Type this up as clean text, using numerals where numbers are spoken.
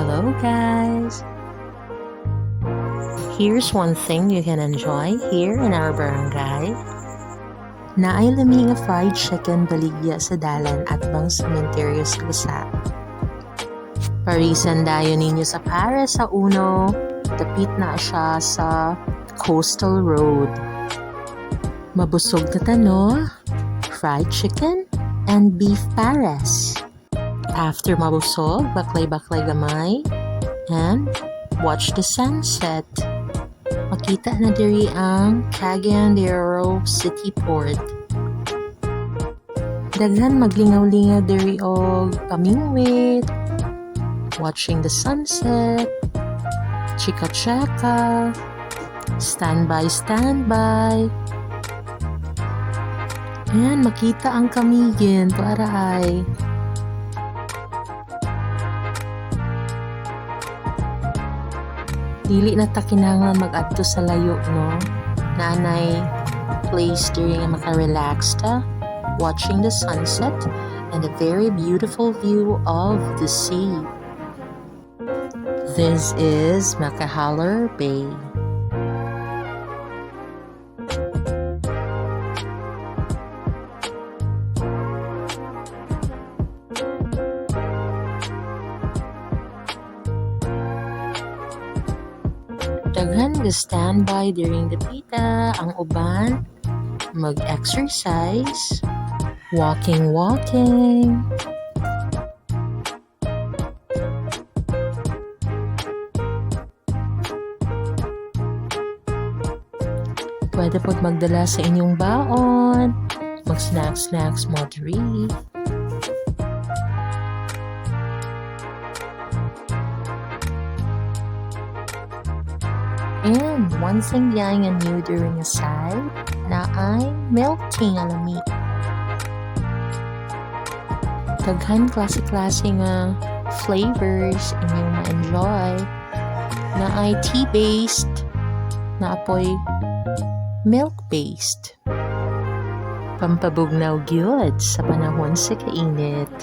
Hello guys! Here's one thing you can enjoy here in our barangay. Naay lami nga fried chicken baligya sa dalan at bang sementeryo sa Lusa. Parisan dayo ninyo sa para sa uno, tapit na siya sa Coastal Road. Mabusog na tano, fried chicken and beef pares. After mabusog, baklay-baklay gamay, and watch the sunset. Makita na diri ang Cagayan de Oro City Port. Daghan maglingaw-lingaw diri og pamingwit, watching the sunset, chika-chaka, standby. Ayan, makita ang Camiguin, paray. Dili na ta kinahanglan mag-adto sa layo, no? Nanay place diri nga maka-relax ta, watching the sunset and a very beautiful view of the sea. This is Macahalar Bay. Daghan ga standby during the pita, ang uban mag-exercise, walking. Pwede pod magdala sa inyong baon, mag-snacks mo diri. And one thing yang nga new during a side na ay milk tea nga lami. Daghan klase-klase nga flavors inyong ma-enjoy na ay tea-based, na apoy milk-based. Pampabugnaw gyud sa panahon sa kainit.